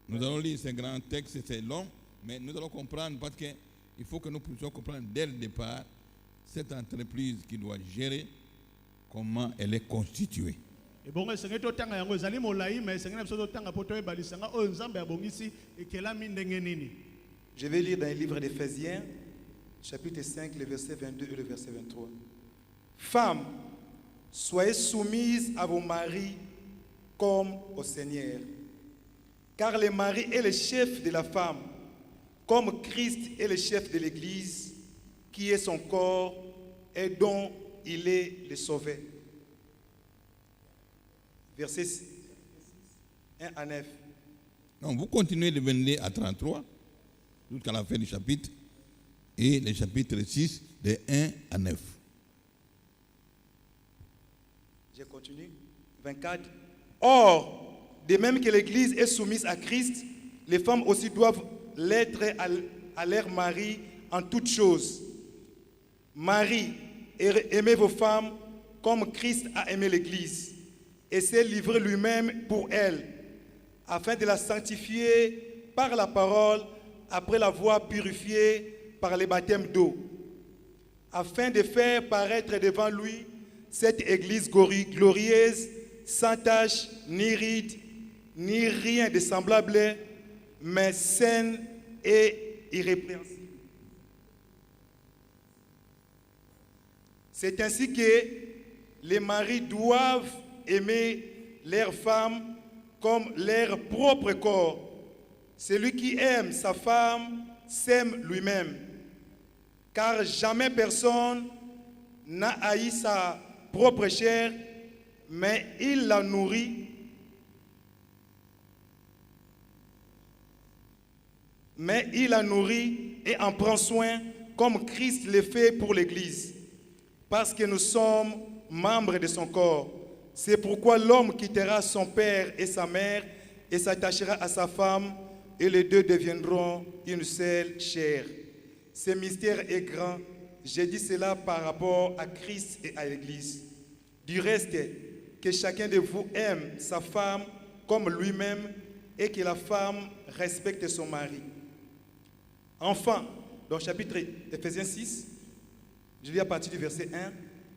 Nous allons lire ces grands textes, c'est long, mais nous allons comprendre parce qu'il faut que nous puissions comprendre dès le départ cette entreprise qui doit gérer, comment elle est constituée. Je vais lire dans le livre d'Éphésiens, chapitre 5, le verset 22 et le verset 23. Femmes, soyez soumises à vos maris comme au Seigneur. Car le mari est le chef de la femme, comme Christ est le chef de l'Église, qui est son corps et dont il est le sauveur. Verset 1 à 9. Donc vous continuez de 22 à 33 jusqu'à la fin du chapitre et le chapitre 6 de 1 à 9. Je continue. 24. Or, de même que l'Église est soumise à Christ, les femmes aussi doivent l'être à leur mari en toutes choses. Marie, aimez vos femmes comme Christ a aimé l'Église et s'est livré lui-même pour elle, afin de la sanctifier par la parole, après l'avoir purifiée par le baptême d'eau, afin de faire paraître devant lui cette Église glorieuse, sans tache, ni ride, ni rien de semblable, mais saine et irrépréhensible. C'est ainsi que les maris doivent aimer leurs femmes comme leur propre corps. Celui qui aime sa femme s'aime lui-même, car jamais personne n'a haï sa propre chair, mais il la nourrit, et en prend soin comme Christ le fait pour l'Église, parce que nous sommes membres de son corps. C'est pourquoi l'homme quittera son père et sa mère et s'attachera à sa femme, et les deux deviendront une seule chair. Ce mystère est grand. J'ai dit cela par rapport à Christ et à l'Église. Du reste, que chacun de vous aime sa femme comme lui-même et que la femme respecte son mari. Enfin, dans le chapitre Éphésiens 6, je lis à partir du verset 1.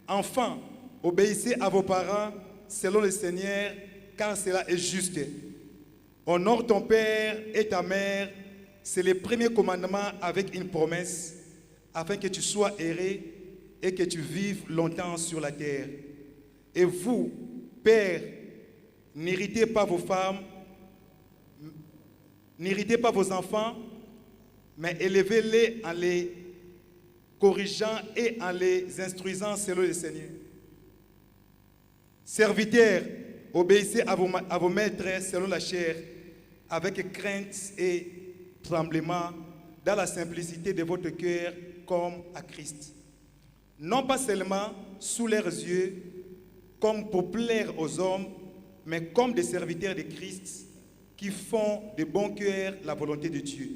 Enfin, obéissez à vos parents selon le Seigneur, car cela est juste. Honore ton père et ta mère, c'est le premier commandement avec une promesse, afin que tu sois heureux et que tu vives longtemps sur la terre. Et vous, pères, n'irritez pas vos femmes, n'irritez pas vos enfants, mais élevez-les en les corrigeant et en les instruisant selon le Seigneur. Serviteurs, obéissez à vos maîtres selon la chair, avec crainte et tremblement, dans la simplicité de votre cœur, comme à Christ. Non pas seulement sous leurs yeux, comme pour plaire aux hommes, mais comme des serviteurs de Christ, qui font de bon cœur la volonté de Dieu.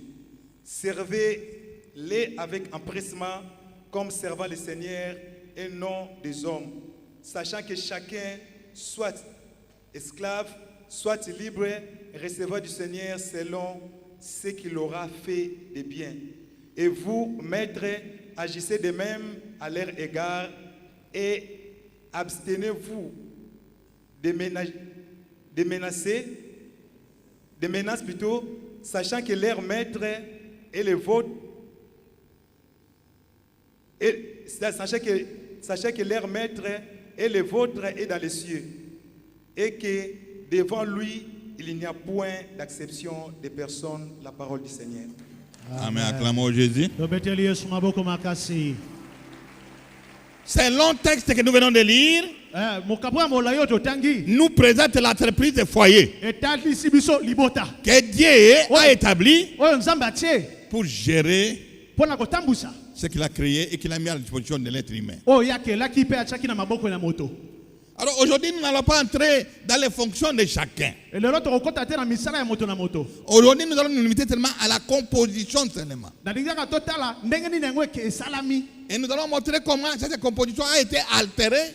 Servez-les avec empressement, comme servant le Seigneur et non des hommes, sachant que chacun soit esclave, soit libre, recevant du Seigneur selon ce qu'il aura fait de bien. Et vous, maîtres, agissez de même à leur égard et abstenez-vous de menaces plutôt, sachant que leur maître est le vôtre, et sachez que leur maître est le vôtre et dans les cieux, et que devant lui, il n'y a point d'acception de personne, la parole du Seigneur. Amen. Acclamons Jésus. C'est un long texte que nous venons de lire. Nous présente l'entreprise de foyer que Dieu a établi pour gérer ce qu'il a créé et qu'il a mis à la disposition de l'être humain. Alors aujourd'hui, nous n'allons pas entrer dans les fonctions de chacun. Aujourd'hui, nous allons nous limiter seulement à la composition seulement. Et nous allons montrer comment cette composition a été altérée